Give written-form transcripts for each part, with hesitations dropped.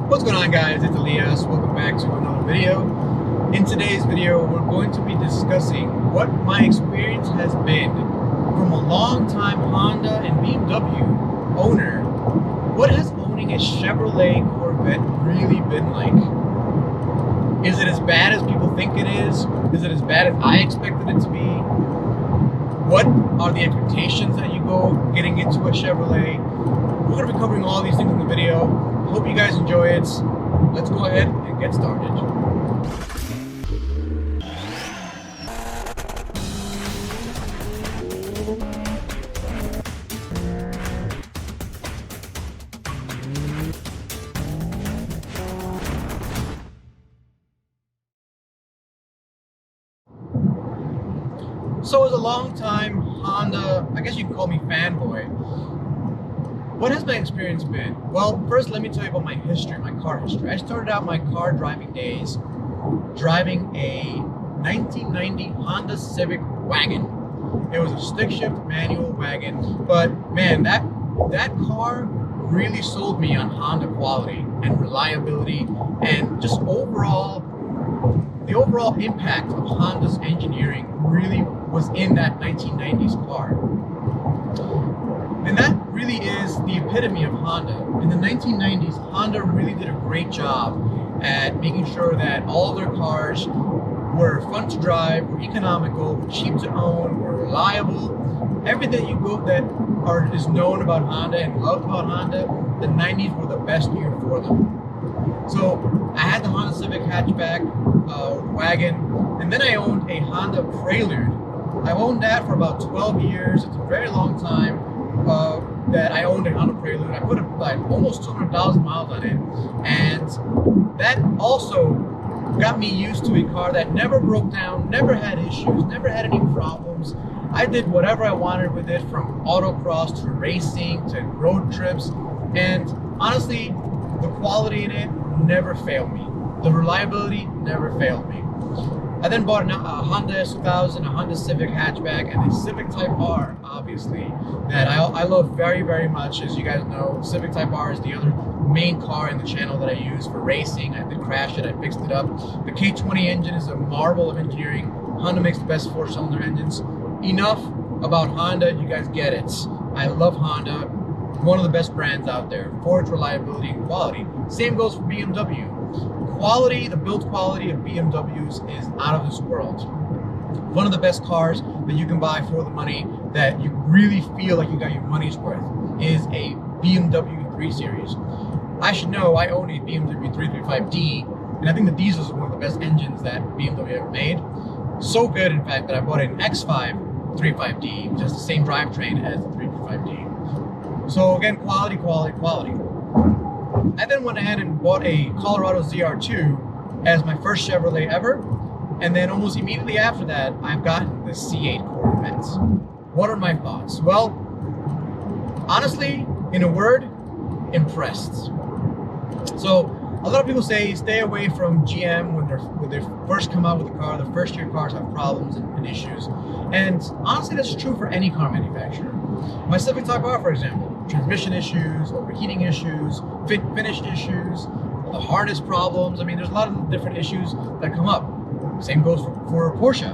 What's going on, guys? It's Elias. Welcome back to another video. In today's video, we're going to be discussing what my experience has been from a long-time Honda and BMW owner. What has owning a Chevrolet Corvette really been like? Is it as bad as people think it is? Is it as bad as I expected it to be? What are the expectations that you go getting into a Chevrolet? We're going to be covering all these things in the video. Hope you guys enjoy it. Let's go ahead and get started. So as a long-time Honda, I guess you can call me fanboy, what has my experience been? Well, first let me tell you about my history, my car history. I started out my car driving days driving a 1990 Honda Civic wagon. It was a stick shift manual wagon, but man, that car really sold me on Honda quality and reliability and just the overall impact of Honda's engineering really was in that 1990s car. And that really is the epitome of Honda. In the 1990s, Honda really did a great job at making sure that all of their cars were fun to drive, were economical, were cheap to own, were reliable. Everything that is known about Honda and loved about Honda, the 90s were the best year for them. So I had the Honda Civic hatchback wagon, and then I owned a Honda Prelude. I owned that for about 12 years. It's a very long time that I owned a Honda Prelude. I put like almost 200,000 miles on it, and that also got me used to a car that never broke down, never had issues, never had any problems. I did whatever I wanted with it, from autocross to racing to road trips, and honestly, the quality in it never failed me. The reliability never failed me. I then bought a Honda S2000, a Honda Civic hatchback, and a Civic Type R, obviously, that I love very, very much. As you guys know, Civic Type R is the other main car in the channel that I use for racing. I did crash it, I fixed it up. The K20 engine is a marvel of engineering. Honda makes the best 4-cylinder engines. Enough about Honda, you guys get it. I love Honda, one of the best brands out there for its reliability and quality. Same goes for BMW. Quality, the build quality of BMWs is out of this world. One of the best cars that you can buy for the money that you really feel like you got your money's worth is a BMW 3 Series. I should know I own a BMW 335D, and I think the diesel is one of the best engines that BMW ever made. So good, in fact, that I bought an X5 35D, which has the same drivetrain as the 335D. So again, quality, quality, quality. I then went ahead and bought a Colorado ZR2 as my first Chevrolet ever, and then almost immediately after that, I've gotten the C8 Corvette. What are my thoughts? Well, honestly, in a word, impressed. So a lot of people say stay away from GM when they first come out with a car. The first year cars have problems and issues, and honestly, that's true for any car manufacturer. My Civic Type R, for example, transmission issues, overheating issues, finish issues, the harness problems. I mean, there's a lot of different issues that come up. Same goes for Porsche.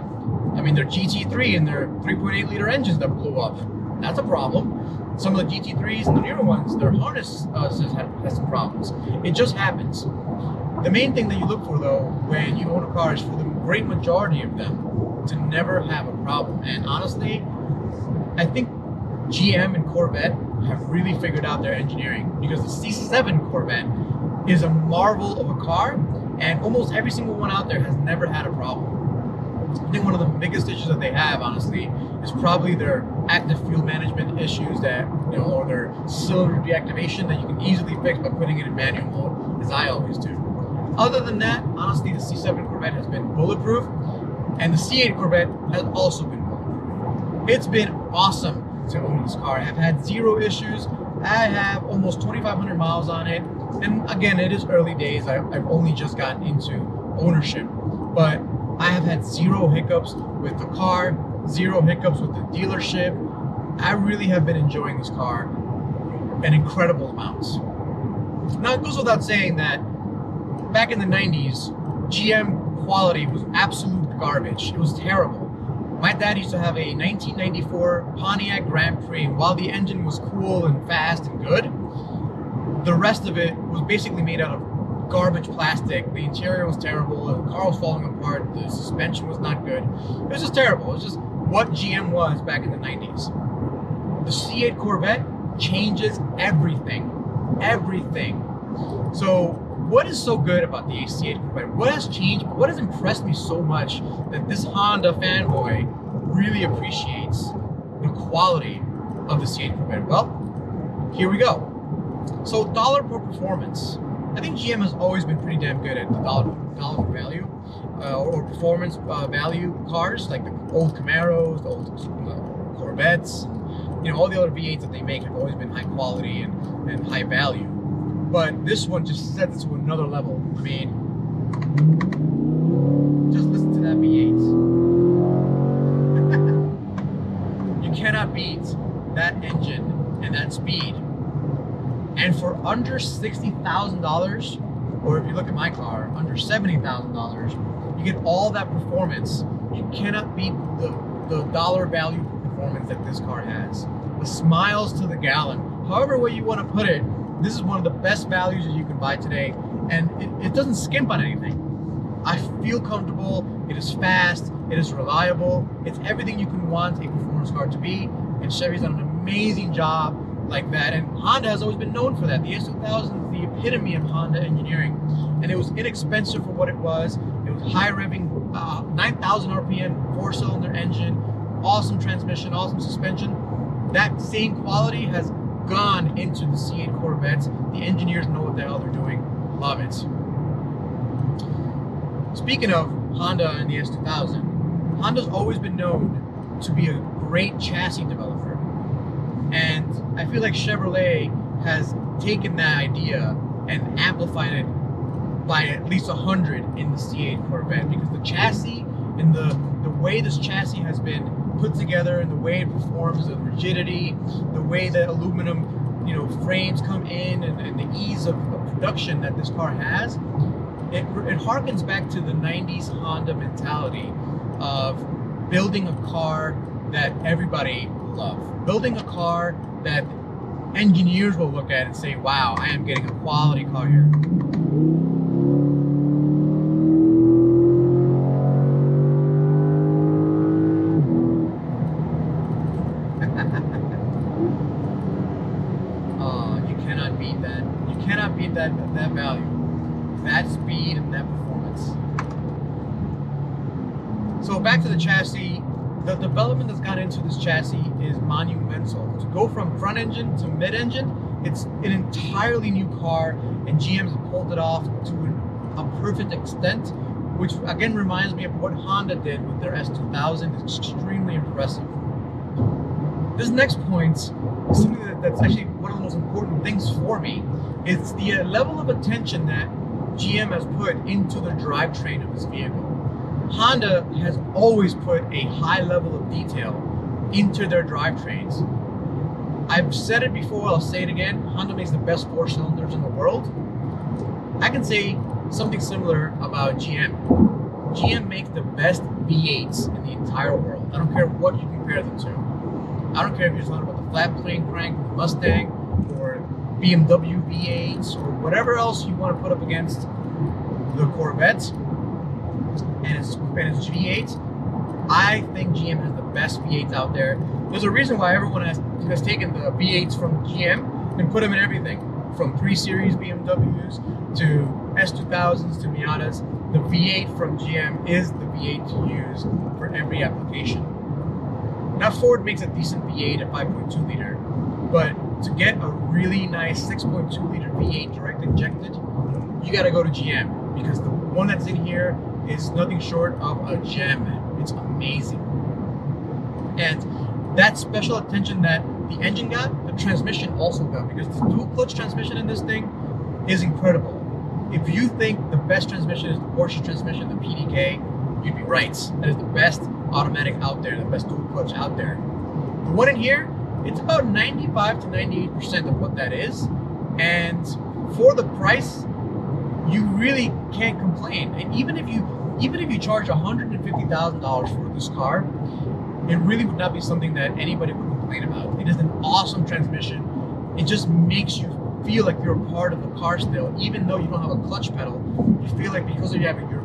I mean, their GT3 and their 3.8 liter engines that blew up. That's a problem. Some of the GT3s and the newer ones, their harness has some problems. It just happens. The main thing that you look for, though, when you own a car is for the great majority of them to never have a problem. And honestly, I think GM and Corvette have really figured out their engineering, because the C7 Corvette is a marvel of a car, and almost every single one out there has never had a problem. I think one of the biggest issues that they have, honestly, is probably their active fuel management issues or their cylinder deactivation that you can easily fix by putting it in manual mode, as I always do. Other than that, honestly, the C7 Corvette has been bulletproof, and the C8 Corvette has also been bulletproof. It's been awesome to own this car. I've had zero issues. I have almost 2,500 miles on it, and again, it is early days. I've only just gotten into ownership, but I have had zero hiccups with the car, zero hiccups with the dealership. I really have been enjoying this car an incredible amount. Now, it goes without saying that back in the 90s, GM quality was absolute garbage. It was terrible. My dad used to have a 1994 Pontiac Grand Prix, and while the engine was cool and fast and good, the rest of it was basically made out of garbage plastic. The interior was terrible, the car was falling apart, the suspension was not good. It was just terrible. It was just what GM was back in the 90s. The C8 Corvette changes everything. Everything. So what is so good about the C8 Corvette? What has changed? What has impressed me so much that this Honda fanboy really appreciates the quality of the C8 Corvette? Well, here we go. So dollar per performance. I think GM has always been pretty damn good at the dollar for value or performance value cars, like the old Camaros, the old Corvettes, you know, all the other V8s that they make have always been high quality and high value. But this one just sets it to another level. I mean, just listen to that V8. You cannot beat that engine and that speed. And for under $60,000, or if you look at my car, under $70,000, you get all that performance. You cannot beat the dollar value performance that this car has. The miles to the gallon, however way you want to put it, this is one of the best values that you can buy today, and it doesn't skimp on anything. I feel comfortable, it is fast, it is reliable, it's everything you can want a performance car to be, and Chevy's done an amazing job like that, and Honda has always been known for that. The S2000 is the epitome of Honda engineering, and it was inexpensive for what it was. It was high revving, 9,000 RPM, 4-cylinder engine, awesome transmission, awesome suspension. That same quality has gone into the C8 Corvettes. The engineers know what the hell they're doing. Love it. Speaking of Honda and the S2000, Honda's always been known to be a great chassis developer. And I feel like Chevrolet has taken that idea and amplified it by at least 100 in the C8 Corvette, because the chassis and the way this chassis has been put together and the way it performs, the rigidity, the way the aluminum, you know, frames come in, and the ease of production that this car has, it harkens back to the 90s Honda mentality of building a car that everybody loves. Building a car that engineers will look at and say, wow, I am getting a quality car here. You cannot beat that. You cannot beat that value, that speed and that performance. So back to the chassis. The development that's gone into this chassis is monumental. To go from front engine to mid-engine, it's an entirely new car, and GM's pulled it off to a perfect extent, which again reminds me of what Honda did with their S2000. It's extremely impressive. This next point is something that's actually one of the most important things for me. It's the level of attention that GM has put into the drivetrain of this vehicle. Honda has always put a high level of detail into their drivetrains. I've said it before, I'll say it again, Honda makes the best 4-cylinders in the world. I can say something similar about GM. GM makes the best V8s in the entire world. I don't care what you compare them to. I don't care if you're talking about the flat plane crank, the Mustang, or BMW V8s, or whatever else you want to put up against the Corvette and its V8. I think GM has the best V8s out there. There's a reason why everyone has taken the V8s from GM and put them in everything, from 3 Series BMWs to S2000s to Miatas. The V8 from GM is the V8 to use for every application. Now Ford makes a decent V8 at 5.2 liter, but to get a really nice 6.2 liter V8 direct injected, you gotta go to GM, because the one that's in here is nothing short of a gem. It's amazing. And that special attention that the engine got, the transmission also got, because the dual clutch transmission in this thing is incredible. If you think the best transmission is the Porsche transmission, the PDK, you'd be right. That is the best automatic out there, the best dual clutch out there. The one in here, it's about 95 to 98% of what that is. And for the price, you really can't complain. And even if you charge $150,000 for this car, it really would not be something that anybody would complain about. It is an awesome transmission. It just makes you feel like you're a part of the car still, even though you don't have a clutch pedal. You feel like because you have your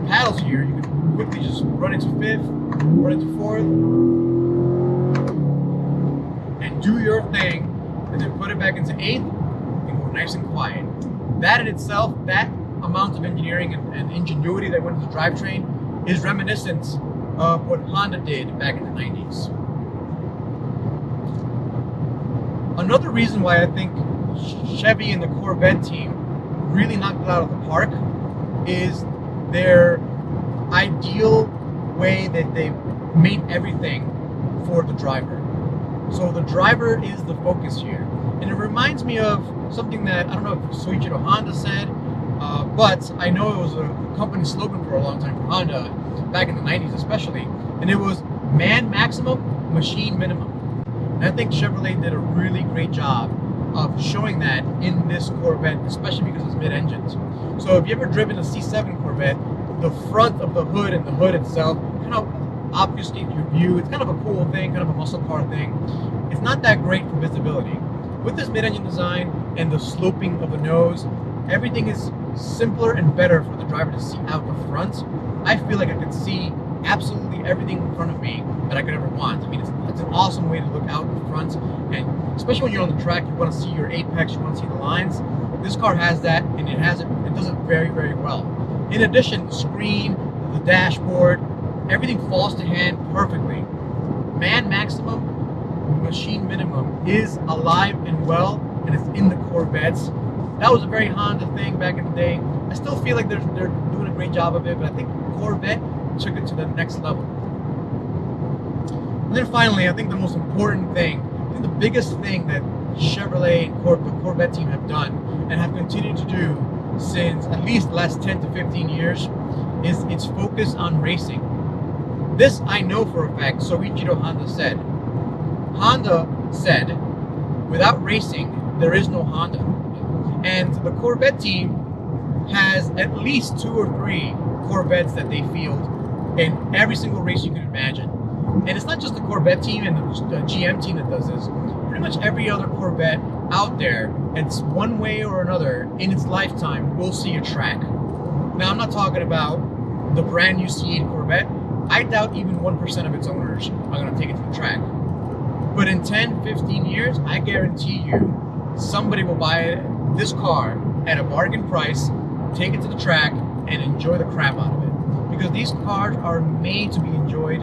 paddles here, you can quickly just run into fifth, run into fourth, and do your thing, and then put it back into eighth, and go nice and quiet. That in itself, that amount of engineering and ingenuity that went into the drivetrain is reminiscent of what Honda did back in the 90s. Another reason why I think Chevy and the Corvette team really knocked it out of the park is their ideal way that they made everything for the driver. So the driver is the focus here. And it reminds me of something that, I don't know if Soichiro Honda said, but I know it was a company slogan for a long time for Honda, back in the 90s especially, and it was man maximum, machine minimum. And I think Chevrolet did a really great job of showing that in this Corvette, especially because it's mid-engines. So if you ever driven a C7 Corvette, the front of the hood and the hood itself kind of obfuscate your view. It's kind of a cool thing, kind of a muscle car thing. It's not that great for visibility. With this mid-engine design and the sloping of the nose, everything is simpler and better for the driver to see out the front. I feel like I could see absolutely everything in front of me that I could ever want. I mean, it's an awesome way to look out in front, and especially when you're on the track, you want to see your apex, you want to see the lines. This car has that, and it does it very, very well. In addition, the screen, the dashboard, everything falls to hand perfectly. Man maximum, machine minimum is alive and well, and it's in the Corvettes. That was a very Honda thing back in the day. I still feel like they're doing a great job of it, but I think Corvette took it to the next level. And then finally, I think the most important thing, I think the biggest thing that Chevrolet and the Corvette team have done and have continued to do since at least the last 10 to 15 years is its focus on racing. This I know for a fact. Soichiro Honda said. Honda said, without racing, there is no Honda. And the Corvette team has at least 2 or 3 Corvettes that they field in every single race you can imagine. And it's not just the Corvette team and the GM team that does this. Pretty much every other Corvette out there, it's one way or another in its lifetime will see a track. Now, I'm not talking about the brand new C8 Corvette. I doubt even 1% of its owners are going to take it to the track. But in 10, 15 years, I guarantee you, somebody will buy this car at a bargain price, take it to the track, and enjoy the crap out of it. Because these cars are made to be enjoyed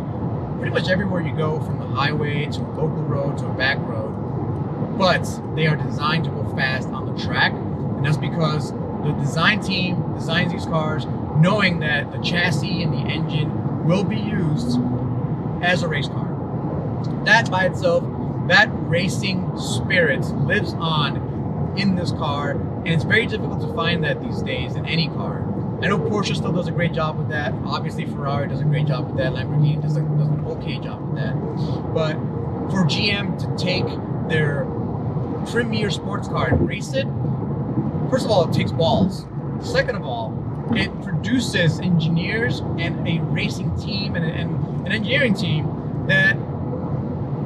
pretty much everywhere you go, from the highway to a local road to a back road. But they are designed to go fast on the track, and that's because the design team designs these cars knowing that the chassis and the engine will be used as a race car. That by itself, that racing spirit lives on in this car, and it's very difficult to find that these days in any car. I know Porsche still does a great job with that. Obviously, Ferrari does a great job with that. Lamborghini does an okay job with that. But for GM to take their premier sports car and race it, first of all, it takes balls. Second of all, it produces engineers and a racing team and an engineering team that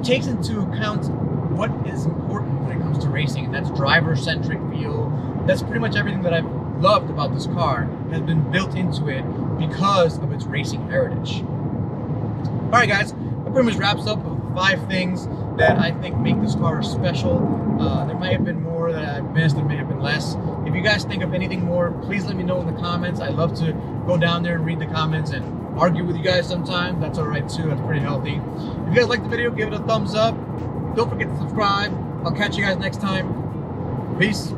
takes into account what is important when it comes to racing, and that's driver-centric feel. That's pretty much everything that I've loved about this car has been built into it because of its racing heritage. Alright guys, that pretty much wraps up with 5 things that I think make this car special. There might have been more that I missed, there may have been less. If you guys think of anything more, please let me know in the comments. I love to go down there and read the comments and argue with you guys sometimes. That's alright too, that's pretty healthy. If you guys like the video, give it a thumbs up. Don't forget to subscribe. I'll catch you guys next time. Peace.